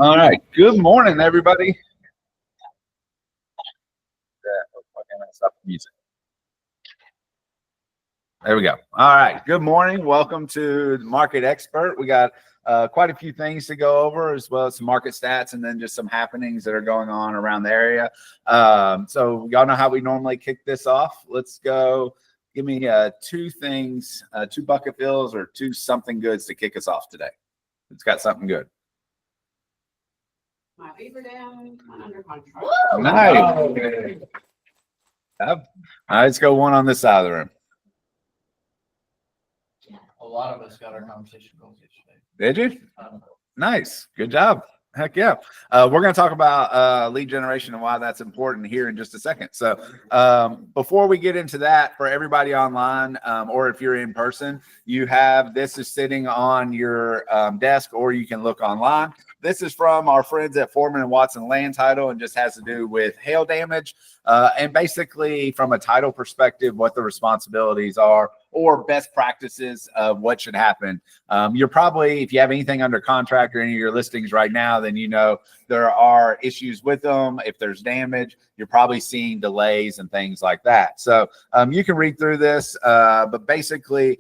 All right. Good morning, everybody. Stop the music. There we go. All right. Good morning. Welcome to the Market Expert. We got quite a few things to go over, as well as some market stats, and then just some happenings that are going on around the area. So y'all know how we normally kick this off. Let's go. Give me two things, two bucket fills or two something goods to kick us off today. It's got something good. My beaver down, under contract. Nice. All right, let's go one on this side of the room. A lot of us got our conversation goals yesterday. Did you? Nice. Good job. Heck yeah. We're going to talk about lead generation and why that's important here in just a second. So before we get into that, for everybody online or if you're in person, you have this is sitting on your desk, or you can look online. This is from our friends at Foreman and Watson Land Title, and just has to do with hail damage and basically from a title perspective, what the responsibilities are or best practices of what should happen. You're probably, if you have anything under contract or any of your listings right now, then you know there are issues with them. If there's damage, you're probably seeing delays and things like that. So you can read through this, but basically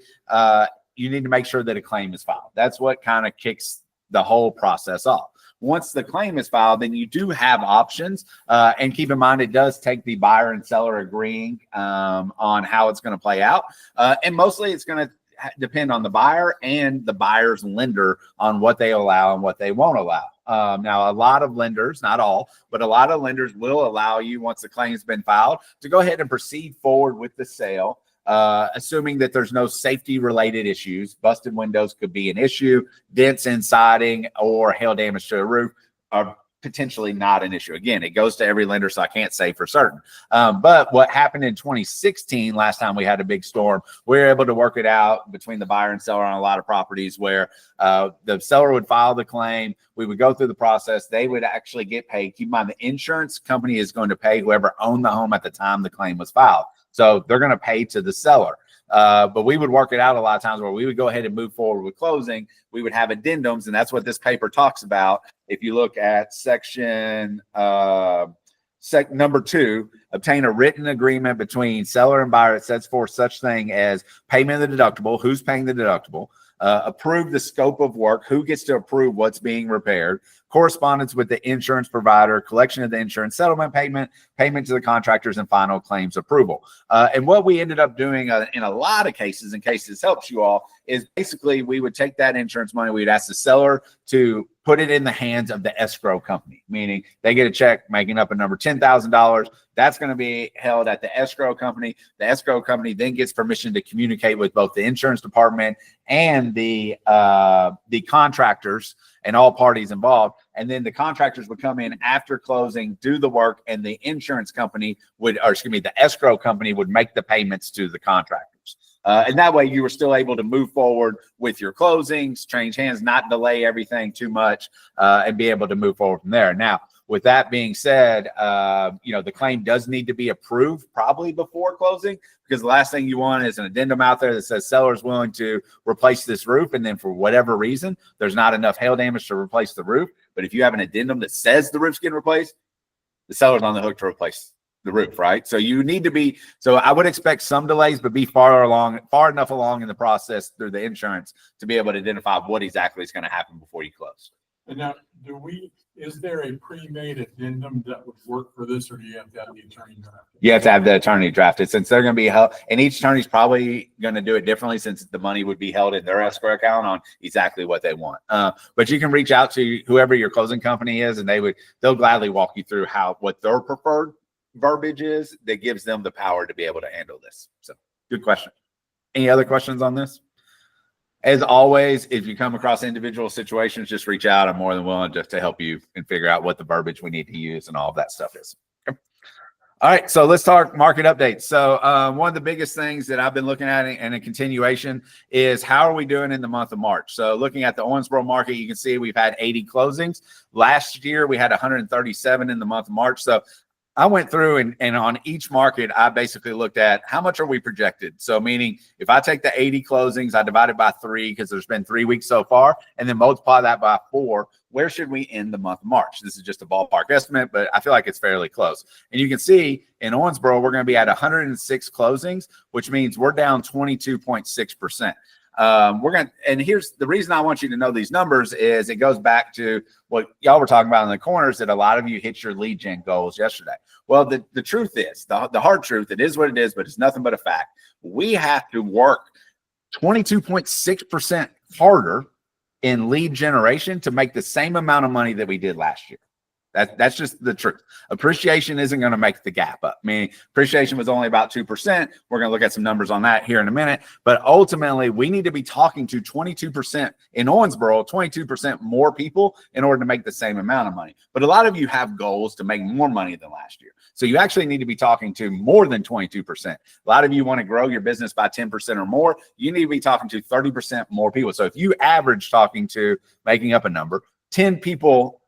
you need to make sure that a claim is filed. That's what kind of kicks the whole process off. Once the claim is filed, then you do have options. And keep in mind, it does take the buyer and seller agreeing on how it's going to play out. And mostly it's going to depend on the buyer and the buyer's lender on what they allow and what they won't allow. Now, a lot of lenders, not all, but a lot of lenders will allow you, once the claim's been filed, to go ahead and proceed forward with the sale. Assuming that there's no safety related issues. Busted windows could be an issue. Dents in siding or hail damage to a roof are potentially not an issue. Again, it goes to every lender, so I can't say for certain. But what happened in 2016, last time we had a big storm, we were able to work it out between the buyer and seller on a lot of properties where the seller would file the claim. We would go through the process. They would actually get paid. Keep in mind, the insurance company is going to pay whoever owned the home at the time the claim was filed. So they're going to pay to the seller. But we would work it out a lot of times where we would go ahead and move forward with closing. We would have addendums, and that's what this paper talks about. If you look at section number 2, obtain a written agreement between seller and buyer that sets forth such thing as payment of the deductible, who's paying the deductible, approve the scope of work, who gets to approve what's being repaired, correspondence with the insurance provider, collection of the insurance settlement payment, payment to the contractors, and final claims approval. And what we ended up doing in a lot of cases, in case this helps you all, is basically we would take that insurance money, we'd ask the seller to put it in the hands of the escrow company, meaning they get a check making up a number $10,000. That's going to be held at the escrow company. The escrow company then gets permission to communicate with both the insurance department and the contractors and all parties involved. And then the contractors would come in after closing, do the work, and the insurance company would, or excuse me, the escrow company would make the payments to the contractors. And that way you were still able to move forward with your closings, change hands, not delay everything too much, and be able to move forward from there. Now, with that being said, the claim does need to be approved probably before closing, because the last thing you want is an addendum out there that says seller is willing to replace this roof, and then for whatever reason, there's not enough hail damage to replace the roof. But if you have an addendum that says the roof's getting replaced, the seller's on the hook to replace the roof, right? So you need to be, so I would expect some delays, but be far enough along in the process through the insurance to be able to identify what exactly is going to happen before you close. And now, is there a pre-made addendum that would work for this, or do you have to have the attorney draft it? You have to have the attorney drafted, since they're going to be held, and each attorney's probably going to do it differently, since the money would be held in their escrow account on exactly what they want. But you can reach out to whoever your closing company is, and they'll gladly walk you through what their preferred verbiage is that gives them the power to be able to handle this. So good question. Any other questions on this? As always, if you come across individual situations, just reach out. I'm more than willing to help you and figure out what the verbiage we need to use and all of that stuff is. Okay. All right, so let's talk market updates. So one of the biggest things that I've been looking at and a continuation is how are we doing in the month of March? So looking at the Owensboro market, you can see we've had 80 closings. Last year, we had 137 in the month of March. So I went through and on each market, I basically looked at how much are we projected. So meaning if I take the 80 closings, I divide it by 3 because there's been 3 weeks so far, and then multiply that by 4, where should we end the month of March? This is just a ballpark estimate, but I feel like it's fairly close. And you can see in Owensboro, we're going to be at 106 closings, which means we're down 22.6%. And here's the reason I want you to know these numbers is it goes back to what y'all were talking about in the corners, that a lot of you hit your lead gen goals yesterday. Well, the truth is, the hard truth, it is what it is, but it's nothing but a fact. We have to work 22.6% harder in lead generation to make the same amount of money that we did last year. That's just the truth. Appreciation isn't going to make the gap up. I mean, appreciation was only about 2%. We're going to look at some numbers on that here in a minute. But ultimately, we need to be talking to 22% in Owensboro, 22% more people in order to make the same amount of money. But a lot of you have goals to make more money than last year. So you actually need to be talking to more than 22%. A lot of you want to grow your business by 10% or more. You need to be talking to 30% more people. So if you average talking to, making up a number, 10 people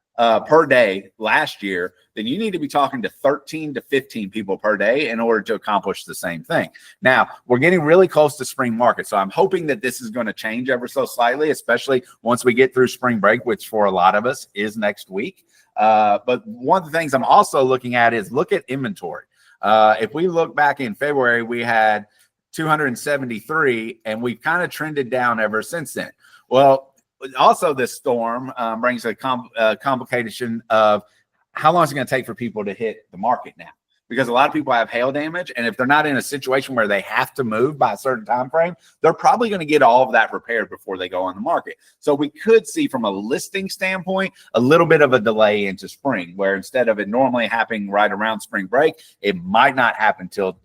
per day last year, then you need to be talking to 13 to 15 people per day in order to accomplish the same thing. Now, we're getting really close to spring market, so I'm hoping that this is going to change ever so slightly, especially once we get through spring break, which for a lot of us is next week. But one of the things I'm also looking at is look at inventory. If we look back in February, we had 273, and we've kind of trended down ever since then. Well, also, this storm brings a complication of how long is it going to take for people to hit the market now? Because a lot of people have hail damage, and if they're not in a situation where they have to move by a certain time frame, they're probably going to get all of that repaired before they go on the market. So we could see, from a listing standpoint, a little bit of a delay into spring, where instead of it normally happening right around spring break, it might not happen till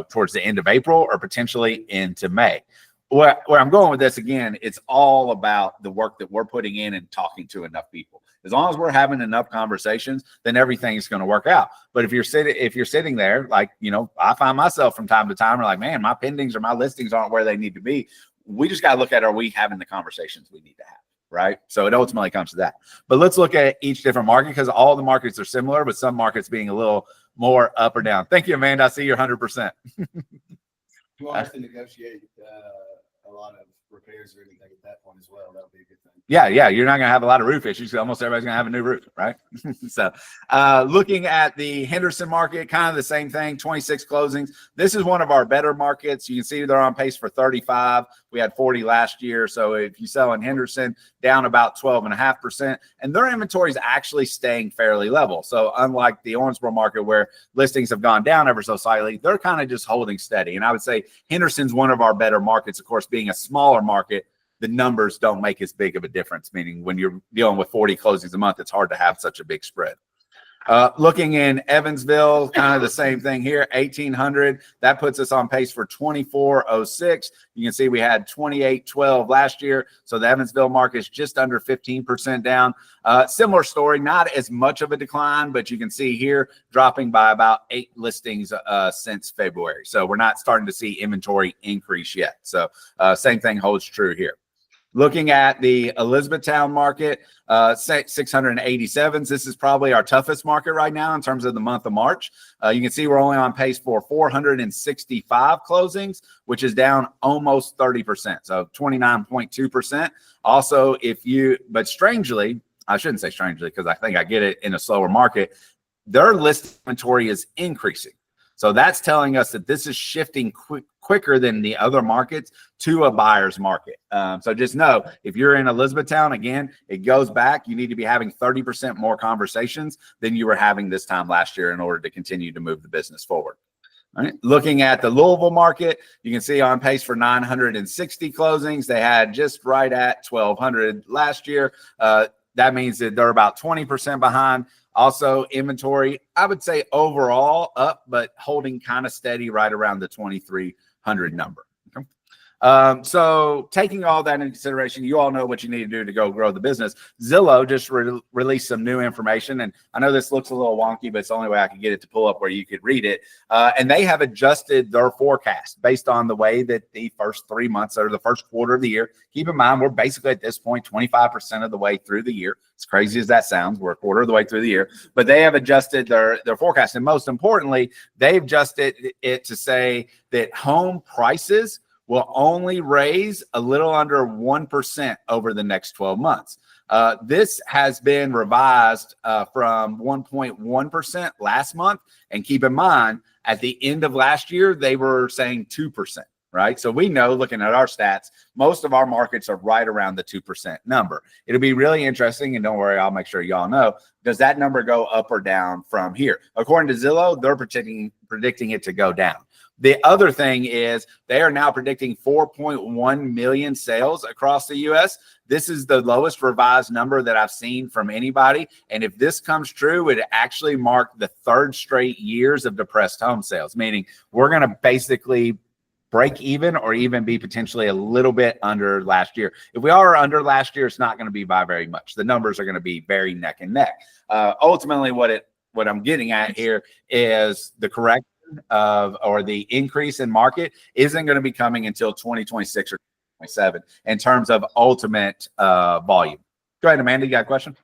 towards the end of April or potentially into May. Where I'm going with this, again, it's all about the work that we're putting in and talking to enough people. As long as we're having enough conversations, then everything's going to work out. But if you're sitting there, like, I find myself from time to time, like, man, my pendings or my listings aren't where they need to be. We just got to look at, are we having the conversations we need to have? Right. So it ultimately comes to that. But let's look at each different market, because all the markets are similar, but some markets being a little more up or down. Thank you, Amanda. I see you're 100%. You want us to negotiate a lot of repairs or anything at that point as well? That would be a good thing. Yeah. You're not going to have a lot of roof issues. Almost everybody's going to have a new roof, right? So looking at the Henderson market, kind of the same thing, 26 closings. This is one of our better markets. You can see they're on pace for 35. We had 40 last year. So if you sell in Henderson, down about 12.5%. And their inventory is actually staying fairly level. So unlike the Owensboro market, where listings have gone down ever so slightly, they're kind of just holding steady. And I would say Henderson's one of our better markets. Of course, being a smaller market, the numbers don't make as big of a difference, meaning when you're dealing with 40 closings a month, it's hard to have such a big spread. Looking in Evansville, kind of the same thing here, 1,800. That puts us on pace for 2,406. You can see we had 2,812 last year. So the Evansville market is just under 15% down. Similar story, not as much of a decline, but you can see here dropping by about 8 listings since February. So we're not starting to see inventory increase yet. So same thing holds true here. Looking at the Elizabethtown market, 687. This is probably our toughest market right now in terms of the month of March. You can see we're only on pace for 465 closings, which is down almost 30%, so 29.2%. Also, but strangely, I shouldn't say strangely, because I think I get it in a slower market, their list inventory is increasing. So that's telling us that this is shifting quicker than the other markets to a buyer's market. So just know, if you're in Elizabethtown, again, it goes back. You need to be having 30% more conversations than you were having this time last year in order to continue to move the business forward. All right. Looking at the Louisville market, you can see on pace for 960 closings. They had just right at 1,200 last year. That means that they're about 20% behind. Also, inventory, I would say overall up, but holding kind of steady right around the 2,300 number. Okay. So taking all that into consideration, you all know what you need to do to go grow the business. Zillow just released some new information, and I know this looks a little wonky, but it's the only way I could get it to pull up where you could read it. And they have adjusted their forecast based on the way that the first 3 months or the first quarter of the year. Keep in mind, we're basically at this point 25% of the way through the year. As crazy as that sounds, we're a quarter of the way through the year, but they have adjusted their forecast. And most importantly, they've adjusted it to say that home prices will only raise a little under 1% over the next 12 months. This has been revised from 1.1% last month. And keep in mind, at the end of last year, they were saying 2%, right? So we know, looking at our stats, most of our markets are right around the 2% number. It'll be really interesting, and don't worry, I'll make sure y'all know, does that number go up or down from here? According to Zillow, they're predicting it to go down. The other thing is they are now predicting 4.1 million sales across the U.S. This is the lowest revised number that I've seen from anybody. And if this comes true, it actually marked the third straight years of depressed home sales, meaning we're going to basically break even or even be potentially a little bit under last year. If we are under last year, it's not going to be by very much. The numbers are going to be very neck and neck. Ultimately, what I'm getting at here is the correct or the increase in market isn't going to be coming until 2026 or 2027 in terms of ultimate volume. Go ahead, Amanda, you got a question?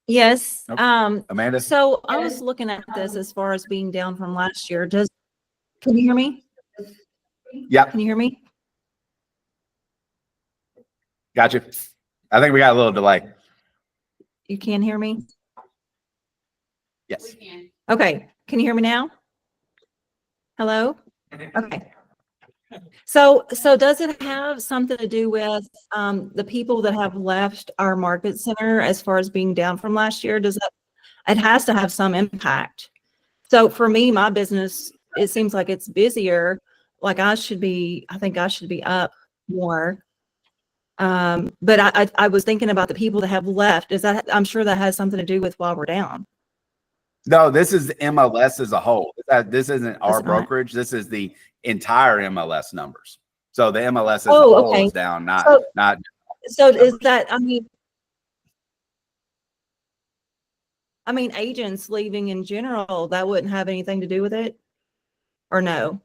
Yes. Okay. Amanda? So I was looking at this as far as being down from last year. Can you hear me? Yeah. Can you hear me? Got you. I think we got a little delay. You can hear me? Yes. We can. Okay. Can you hear me now? Hello? Okay. So does it have something to do with the people that have left our market center as far as being down from last year? It has to have some impact. So for me, my business, it seems like it's busier. Like I think I should be up more. But I was thinking about the people that have left. I'm sure that has something to do with why we're down. No, this is the MLS as a whole. This isn't our It's not. brokerage. This is the entire MLS numbers. So the MLS as a Oh, whole okay. is down, not. So is that, I mean, agents leaving in general, that wouldn't have anything to do with it? Or no?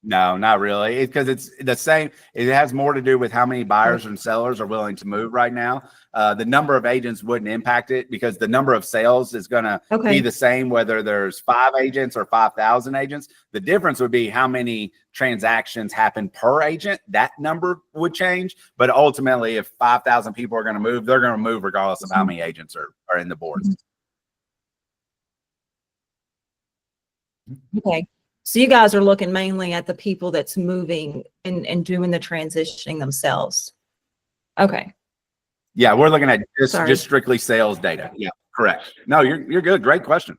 No, not really. Because it's the same. It has more to do with how many buyers and sellers are willing to move right now. The number of agents wouldn't impact it because the number of sales is going to be the same whether there's 5 agents or 5,000 agents. The difference would be how many transactions happen per agent. That number would change. But ultimately, if 5,000 people are going to move, they're going to move regardless of how many agents are in the boards. Okay. So you guys are looking mainly at the people that's moving and doing the transitioning themselves. Okay. Yeah, we're looking at Sorry. just strictly sales data. Yeah, correct. No, you're good. Great question.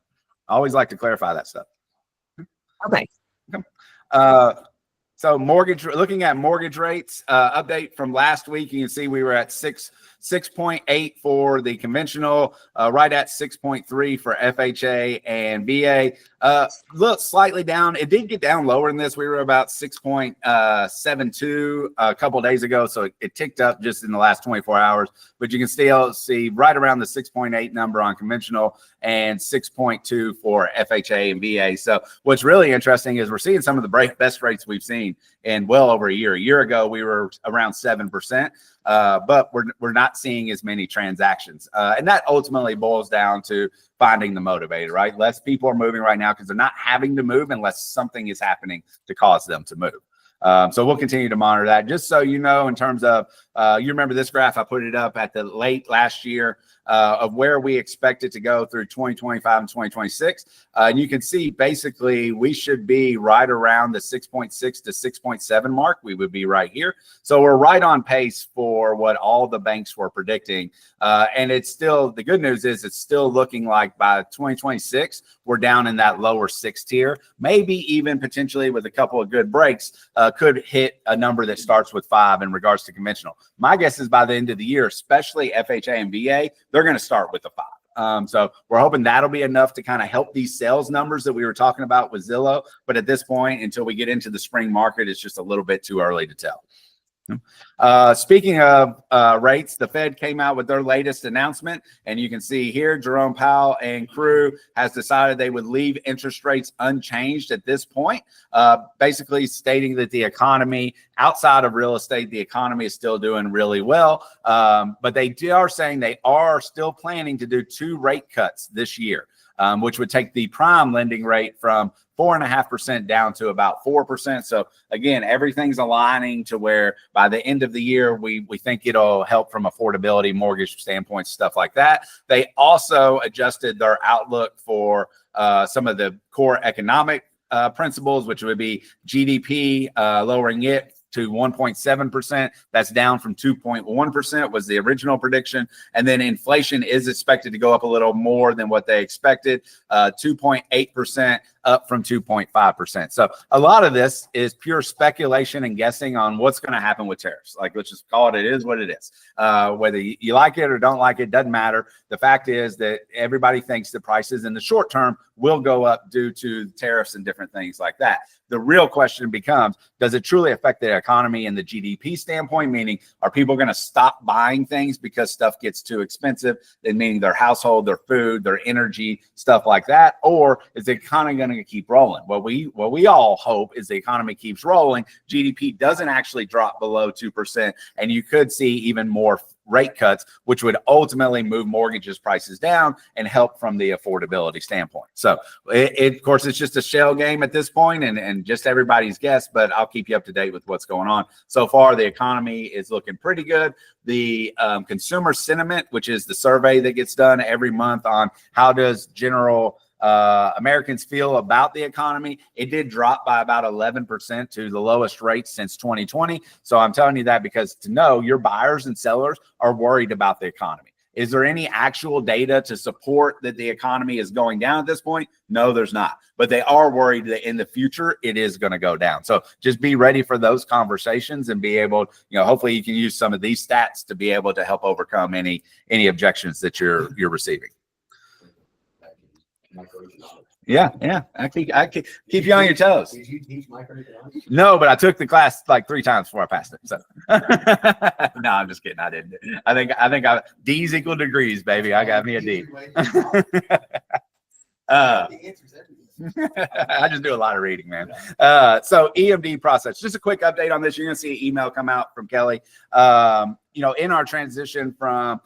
I always like to clarify that stuff. Okay. So looking at mortgage rates, update from last week, you can see we were at 6.8 for the conventional, right at 6.3 for FHA and VA. Look, slightly down. It did get down lower than this. We were about 6.72 a couple of days ago, so it ticked up just in the last 24 hours. But you can still see right around the 6.8 number on conventional and 6.2 for FHA and VA. So what's really interesting is we're seeing some of the best rates we've seen in well over a year. A year ago, we were around 7%, but we're not seeing as many transactions. And that ultimately boils down to finding the motivator, right? Less people are moving right now because they're not having to move unless something is happening to cause them to move. So we'll continue to monitor that. Just so you know, in terms of, you remember this graph, I put it up at the late last year of where we expect it to go through 2025 and 2026. And you can see basically we should be right around the 6.6 to 6.7 mark. We would be right here. So we're right on pace for what all the banks were predicting. And it's still, the good news is it's still looking like by 2026, we're down in that lower 6 tier, maybe even potentially with a couple of good breaks, could hit a number that starts with 5 in regards to conventional. My guess is by the end of the year, especially FHA and VA, they're going to start with the 5. So we're hoping that'll be enough to kind of help these sales numbers that we were talking about with Zillow. But at this point, until we get into the spring market, it's just a little bit too early to tell. Speaking of rates, the Fed came out with their latest announcement, and you can see here Jerome Powell and crew has decided they would leave interest rates unchanged at this point, basically stating that the economy outside of real estate, the economy is still doing really well. But they are saying they are still planning to do 2 rate cuts this year, which would take the prime lending rate from 4.5% down to about 4%. So again, everything's aligning to where by the end of the year, we think it'll help from affordability, mortgage standpoint, stuff like that. They also adjusted their outlook for some of the core economic principles, which would be GDP, lowering it to 1.7%. That's down from 2.1% was the original prediction. And then inflation is expected to go up a little more than what they expected, 2.8% up from 2.5%. So a lot of this is pure speculation and guessing on what's going to happen with tariffs. Like, let's just call it is what it is. Whether you like it or don't like it, doesn't matter. The fact is that everybody thinks the prices in the short term will go up due to tariffs and different things like that. The real question becomes, does it truly affect the economy in the GDP standpoint? Meaning, are people going to stop buying things because stuff gets too expensive? And meaning their household, their food, their energy, stuff like that? Or is the economy going to keep rolling? What we all hope is the economy keeps rolling. GDP doesn't actually drop below 2%. And you could see even more rate cuts, which would ultimately move mortgages prices down and help from the affordability standpoint. So of course, it's just a shell game at this point and just everybody's guess, but I'll keep you up to date with what's going on. So far, the economy is looking pretty good. The consumer sentiment, which is the survey that gets done every month on how does general Americans feel about the economy, it did drop by about 11% to the lowest rate since 2020. So I'm telling you that because to know your buyers and sellers are worried about the economy. Is there any actual data to support that the economy is going down at this point? No, there's not. But they are worried that in the future, it is going to go down. So just be ready for those conversations and be able, hopefully you can use some of these stats to be able to help overcome any objections that you're receiving. Yeah. I keep you on your toes. Did you teach microeconomics? No, but I took the class like 3 times before I passed it. So no, I'm just kidding. I didn't. I think D's equal degrees, baby. I got me a D. I just do a lot of reading, man. So EMD process, just a quick update on this. You're going to see an email come out from Kelly. In our transition from,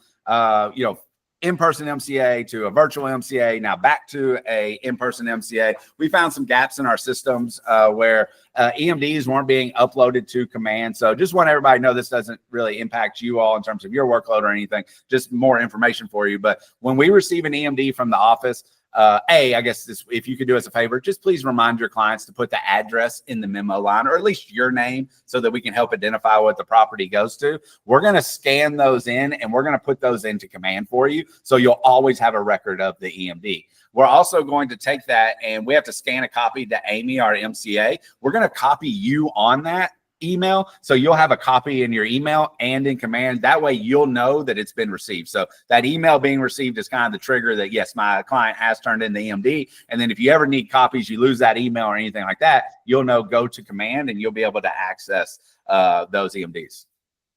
in-person MCA to a virtual MCA, now back to a in-person MCA. We found some gaps in our systems where EMDs weren't being uploaded to Command. So just want everybody to know this doesn't really impact you all in terms of your workload or anything, just more information for you. But when we receive an EMD from the office, I guess if you could do us a favor, just please remind your clients to put the address in the memo line, or at least your name, so that we can help identify what the property goes to. We're going to scan those in and we're going to put those into Command for you. So you'll always have a record of the EMD. We're also going to take that and we have to scan a copy to Amy, our MCA. We're going to copy you on that email, so you'll have a copy in your email and in Command. That way you'll know that it's been received. So that email being received is kind of the trigger that yes, my client has turned in the EMD. And then if you ever need copies, you lose that email or anything like that, you'll know, go to Command and you'll be able to access those EMDs.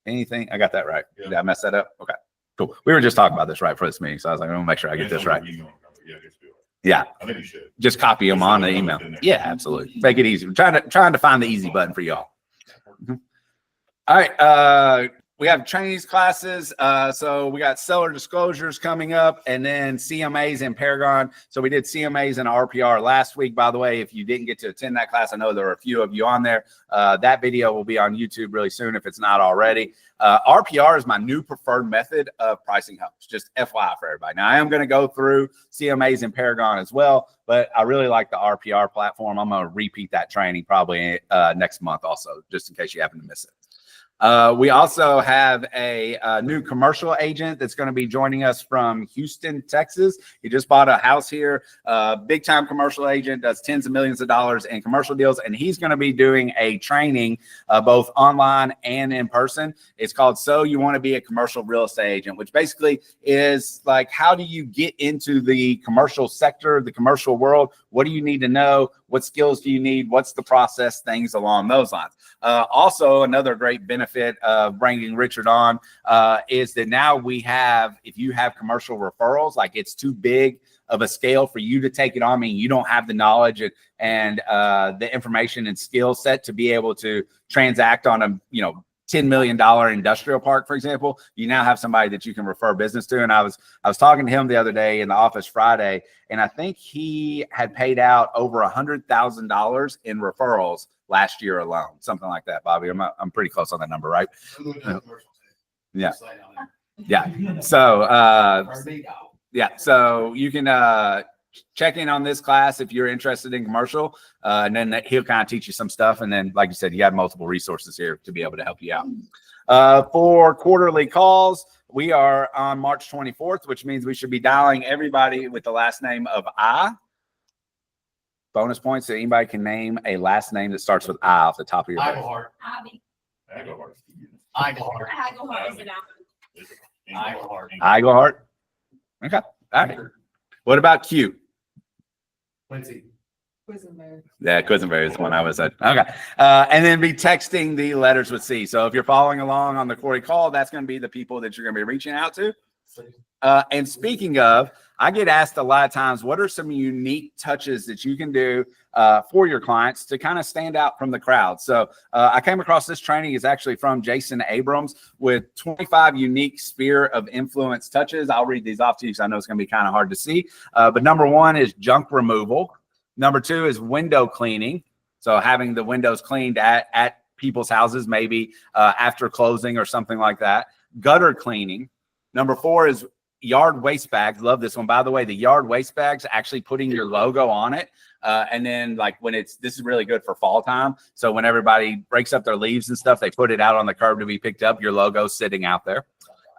Anything? I got that right? Yeah. Did I mess that up? Okay, cool. We were just talking about this right for this meeting, so I was like, I'm gonna make sure I get this right. Yeah, I think you should just copy them on the email. Yeah, absolutely. Make it easy. We're trying to find the easy button for y'all. All right, we have Chinese classes. So we got seller disclosures coming up, and then CMAs in Paragon. So we did CMAs and RPR last week. By the way, if you didn't get to attend that class, I know there are a few of you on there. That video will be on YouTube really soon if it's not already. RPR is my new preferred method of pricing homes. Just FYI for everybody. Now I am going to go through CMAs in Paragon as well, but I really like the RPR platform. I'm going to repeat that training probably next month also, just in case you happen to miss it. We also have a new commercial agent that's going to be joining us from Houston, Texas. He just bought a house here. Big time commercial agent, does tens of millions of dollars in commercial deals, and he's going to be doing a training both online and in person. It's called So You Want to Be a Commercial Real Estate Agent, which basically is like, how do you get into the commercial sector, the commercial world? What do you need to know? What skills do you need? What's the process? Things along those lines. Also, another great benefit of bringing Richard on is that now we have, if you have commercial referrals, like it's too big of a scale for you to take it on, I mean, you don't have the knowledge and the information and skill set to be able to transact on a, $10 million industrial park, for example. You now have somebody that you can refer business to. And I was talking to him the other day in the office Friday, and I think he had paid out over $100,000 in referrals last year alone, something like that. Bobby, I'm pretty close on that number, right? Yeah. Yeah. So, so you can check in on this class if you're interested in commercial, and then he'll kind of teach you some stuff. And then, like you said, you have multiple resources here to be able to help you out. For quarterly calls, we are on March 24th, which means we should be dialing everybody with the last name of I. Bonus points. So anybody can name a last name that starts with I off the top of your head. Iglehart. Abby. Iglehart. Iglehart. Okay. All right. What about Q? Quincy. Yeah, Quisenberry is the one I was at. Okay. And then be texting the letters with C. So if you're following along on the quarterly call, that's going to be the people that you're going to be reaching out to. And speaking of, I get asked a lot of times, what are some unique touches that you can do for your clients to kind of stand out from the crowd? So I came across this training. Is actually from Jason Abrams with 25 unique sphere of influence touches. I'll read these off to you because I know it's going to be kind of hard to see. But number one is junk removal. Number two is window cleaning. So having the windows cleaned at people's houses, maybe after closing or something like that. Gutter cleaning. Number four is yard waste bags. Love this one. By the way, the yard waste bags, actually putting your logo on it. And then like when this is really good for fall time. So when everybody breaks up their leaves and stuff, they put it out on the curb to be picked up. Your logo sitting out there.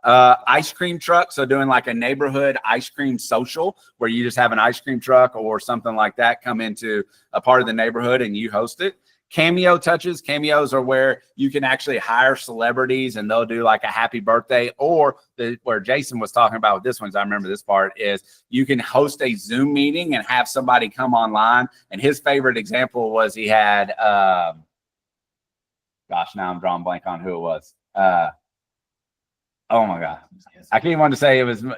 Ice cream truck. So doing like a neighborhood ice cream social where you just have an ice cream truck or something like that come into a part of the neighborhood and you host it. Cameo touches. Cameos are where you can actually hire celebrities and they'll do like a happy birthday, or where Jason was talking about with this one, I remember this part, is you can host a Zoom meeting and have somebody come online. And his favorite example was he had, gosh, now I'm drawing blank on who it was. Oh my God. I can't want to say it was, oh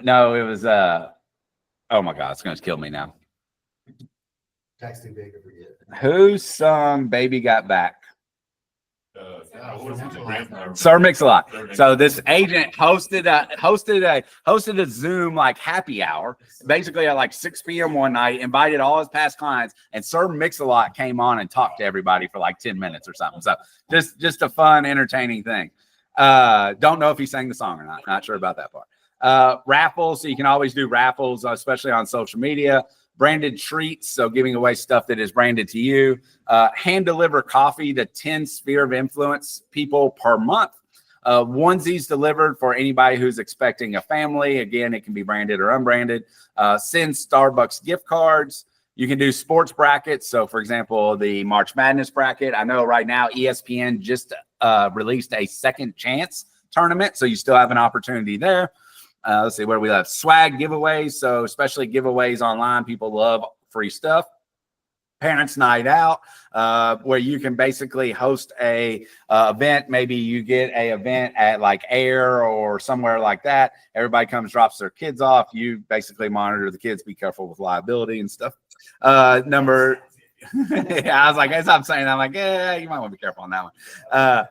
my God, it's going to kill me now. Text too big to forget. Who sung Baby Got Back? Sir Mix-a-Lot. So this agent hosted a Zoom like happy hour, basically at like 6 p.m. one night, invited all his past clients, and Sir Mix-a-Lot came on and talked to everybody for like 10 minutes or something. So just a fun, entertaining thing. Don't know if he sang the song or not. Not sure about that part. Raffles. So you can always do raffles, especially on social media. Branded treats, so giving away stuff that is branded to you. Hand deliver coffee to 10 sphere of influence people per month. Onesies delivered for anybody who's expecting a family. Again, it can be branded or unbranded. Send Starbucks gift cards. You can do sports brackets. So, for example, the March Madness bracket. I know right now ESPN just released a second chance tournament, so you still have an opportunity there. Let's see where we have swag giveaways. So especially giveaways online, people love free stuff. Parents night out, where you can basically host a event. Maybe you get a event at like Air or somewhere like that. Everybody comes, drops their kids off. You basically monitor the kids, be careful with liability and stuff. Yeah, I was like, as I'm saying, I'm like, yeah, you might want to be careful on that one.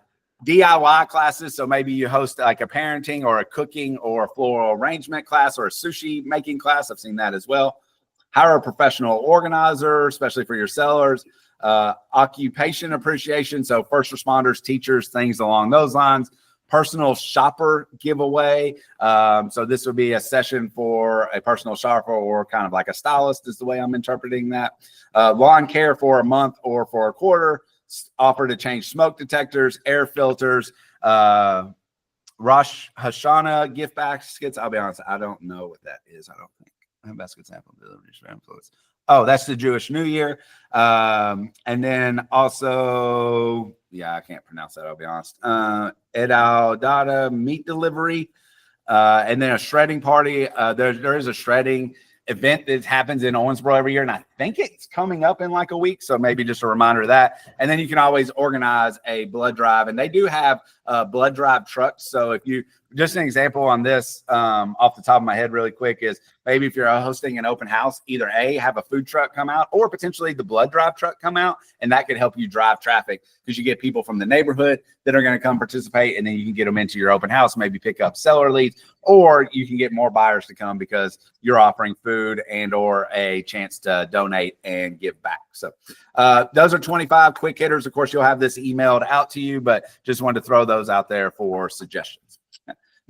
DIY classes. So maybe you host like a parenting or a cooking or a floral arrangement class or a sushi making class. I've seen that as well. Hire a professional organizer, especially for your sellers. Occupation appreciation. So first responders, teachers, things along those lines. Personal shopper giveaway. So this would be a session for a personal shopper or kind of like a stylist is the way I'm interpreting that. Lawn care for a month or for a quarter. Offer to change smoke detectors, air filters, Rosh Hashanah gift baskets. I'll be honest, I don't know what that is. I don't think. Basket sample deliveries for influence. Oh, that's the Jewish New Year. And then also, yeah, I can't pronounce that. I'll be honest. Edal Dada meat delivery. And then a shredding party. There is a shredding event that happens in Owensboro every year, and I think it's coming up in like a week, so maybe just a reminder of that. And then you can always organize a blood drive, and they do have blood drive trucks. So if you, just an example on this off the top of my head really quick is maybe if you're hosting an open house, either A, have a food truck come out, or potentially the blood drive truck come out, and that could help you drive traffic because you get people from the neighborhood that are going to come participate, and then you can get them into your open house, maybe pick up seller leads, or you can get more buyers to come because you're offering food and or a chance to donate and give back. So those are 25 quick hitters. Of course, you'll have this emailed out to you, but just wanted to throw those out there for suggestions.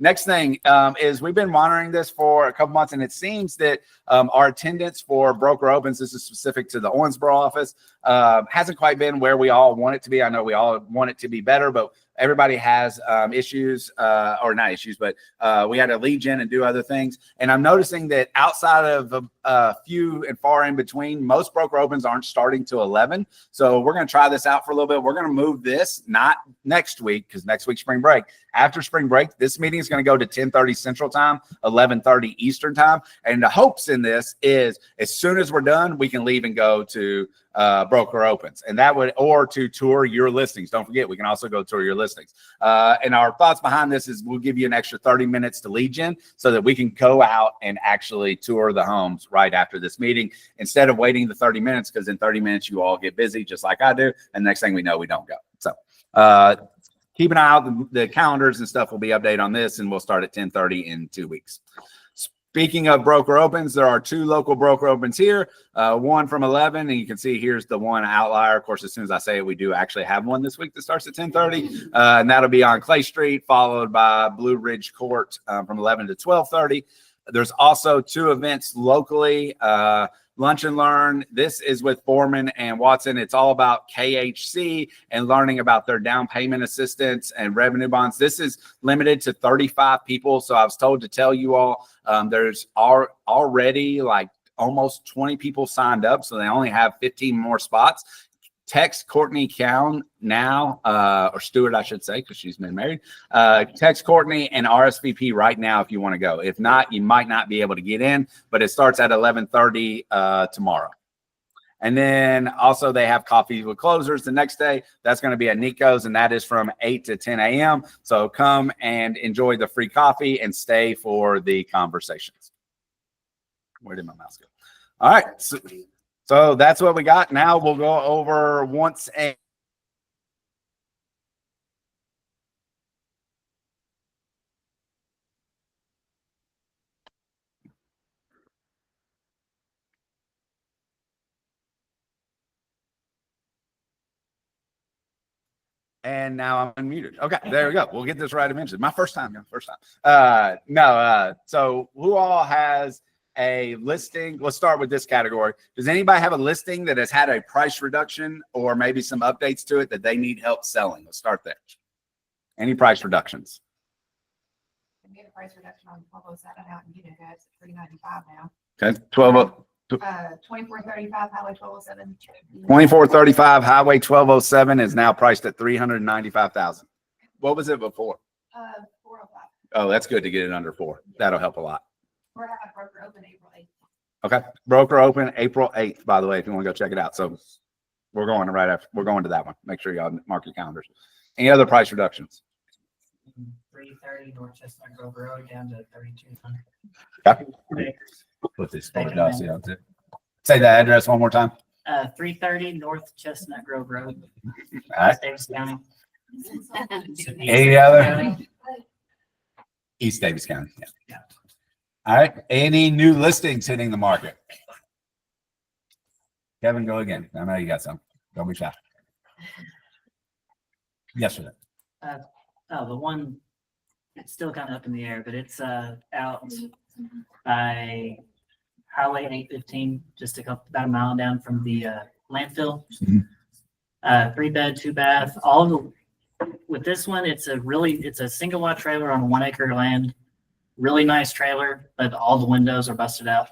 Next thing is we've been monitoring this for a couple months, and it seems that our attendance for broker opens, this is specific to the Owensboro office, hasn't quite been where we all want it to be. I know we all want it to be better, but everybody has issues, or not issues, but we had to lead gen and do other things. And I'm noticing that outside of a few and far in between, most broker opens aren't starting till 11. So we're going to try this out for a little bit. We're going to move this, not next week, because next week's spring break. After spring break, this meeting is going to go to 10:30 Central Time, 11:30 Eastern Time. And the hopes in this is as soon as we're done, we can leave and go to broker opens, and that would, or to tour your listings. Don't forget, we can also go tour your listings. And our thoughts behind this is we'll give you an extra 30 minutes to lead gen so that we can go out and actually tour the homes right after this meeting instead of waiting the 30 minutes, because in 30 minutes you all get busy just like I do, and next thing we know, we don't go. So keep an eye out. The calendars and stuff will be updated on this, and we'll start at 10:30 in 2 weeks. Speaking of broker opens, there are 2 local broker opens here, one from 11, and you can see here's the one outlier. Of course, as soon as I say it, we do actually have one this week that starts at 10:30, and that'll be on Clay Street, followed by Blue Ridge Court from 11 to 12:30. There's also 2 events locally, Lunch and Learn. This is with Foreman and Watson. It's all about KHC and learning about their down payment assistance and revenue bonds. This is limited to 35 people. So I was told to tell you all, there's already like almost 20 people signed up. So they only have 15 more spots. Text Courtney Cowan now, or Stewart, I should say, because she's been married. Text Courtney and RSVP right now if you want to go. If not, you might not be able to get in, but it starts at 11:30 tomorrow. And then also they have coffee with closers the next day. That's going to be at Nico's, and that is from 8 to 10 a.m. So come and enjoy the free coffee and stay for the conversations. Where did my mouse go? All right. So that's what we got. Now we'll go over once a And now I'm unmuted. Okay, there we go. We'll get this right eventually. My first time. So who all has a listing? Let's start with this category. Does anybody have a listing that has had a price reduction or maybe some updates to it that they need help selling? Let's start there. Any price reductions? We made a price reduction on 1207 out in Utica. It's at $395 now. Okay, 2435 Highway 1207. 2435 Highway 1207 is now priced at $395,000. What was it before? 405. Oh, that's good to get it under 4. That'll help a lot. We're having a broker open April 8th. Okay. Broker open April 8th, by the way, if you want to go check it out. So we're going to that one. Make sure y'all mark your calendars. Any other price reductions? 330 North Chestnut Grove Road down to 3200. Okay. Put this out too. Say that address one more time. 330 North Chestnut Grove Road. All right. Davis County. Any other? East Davis County. Yeah. All right. Any new listings hitting the market? Kevin, go again. I know you got some. Don't be shy. Yesterday. The one, it's still kind of up in the air, but it's out by Highway 815, just about a mile down from the landfill. 3-bed, 2-bath. All with this one, it's a single lot trailer on 1 acre land. Really nice trailer, but all the windows are busted out.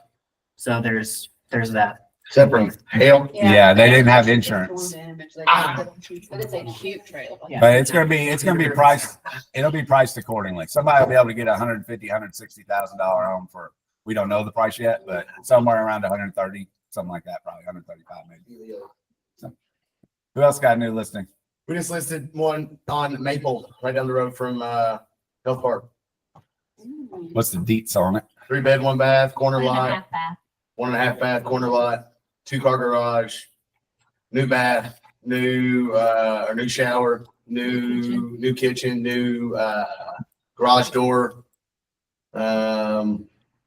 So there's that. Except from hail. Yeah, they didn't have insurance. But it's a cute trailer. Yeah. But it's gonna be priced, it'll be priced accordingly. Somebody will be able to get $160,000 home for, we don't know the price yet, but somewhere around 130, something like that, probably 135 maybe. Who else got a new listing? We just listed one on Maple, right down the road from Health Park. What's the deets on it? 3-bed, 1 bath, corner One and a lot, half bath. 1.5 bath, corner lot, 2-car garage, new bath, new shower, new kitchen, new garage door.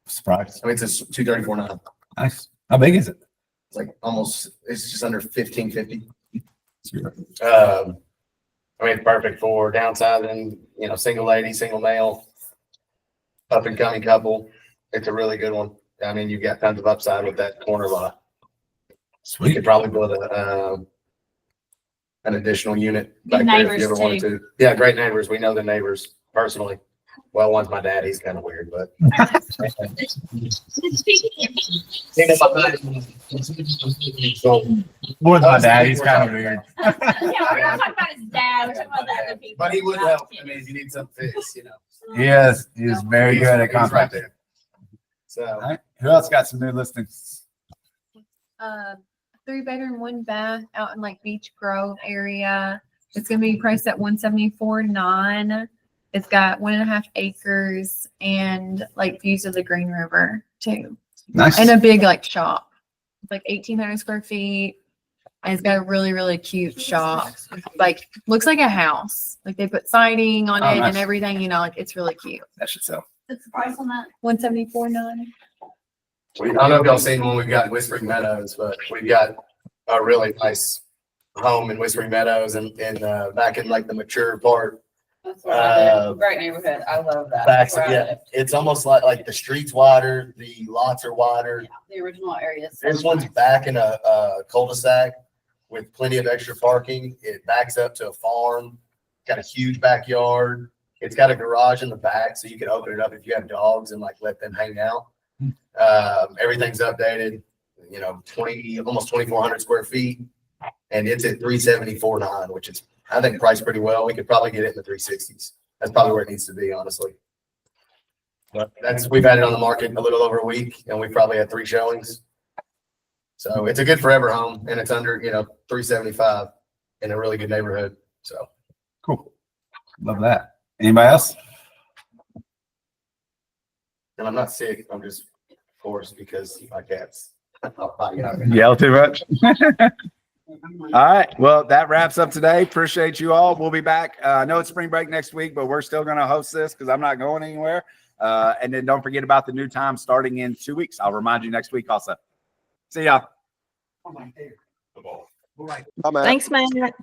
Surprise. I mean, it's a 234.9. Nice. How big is it? It's like almost, it's just under 1550. I mean, it's perfect for downsizing, you know, single lady, single male, up and coming couple. It's a really good one. I mean, you've got tons of upside with that corner lot. We Sweet. could probably build an additional unit back Good there if neighbors, you ever wanted to. Yeah, great neighbors. We know the neighbors personally. Well, one's my dad. He's kind of weird, but. More than my dad, he's kind of weird. Yeah, we're not talking about his dad, we're talking about the other people. But he would help. I mean, if you need something fixed, you know. He is very good at He's right contracting. there. So. All right. Who else got some new listings? 3-bedroom, 1 bath out in like Beach Grove area. It's gonna be priced at 174.9. It's got 1.5 acres and like views of the Green River too. Nice. And a big like shop. It's like 1,800 square feet. And it's got a really, really cute shop. Like looks like a house. Like they put siding on Oh, it nice. and everything, you know, like it's really cute. That should sell. What's the price on that? 174.9. I don't know if y'all seen one we've got in Whispering Meadows, but we've got a really nice home in Whispering Meadows and back in like the mature part. That's what I did. Great neighborhood. I love that. Backs, That's where I yeah, live. it's almost like the street's wider, the lots are wider. Yeah, the original area. is so This one's nice. back in a cul-de-sac with plenty of extra parking. It backs up to a farm, got a huge backyard. It's got a garage in the back, so you can open it up if you have dogs and like let them hang out. Everything's updated, you know, almost 2,400 square feet. And it's at 374.9, which is, I think, priced pretty well. We could probably get it in the 360s. That's probably where it needs to be, honestly. But we've had it on the market a little over a week and we probably had 3 showings. So it's a good forever home and it's under, you know, 375 in a really good neighborhood. So. Cool. Love that. Anybody else? And I'm not sick. I'm just forced because my cats. Yell too much. All right. Well, that wraps up today. Appreciate you all. We'll be back. I know it's spring break next week, but we're still going to host this because I'm not going anywhere. And then don't forget about the new time starting in 2 weeks. I'll remind you next week also. See y'all. Thanks, Matt.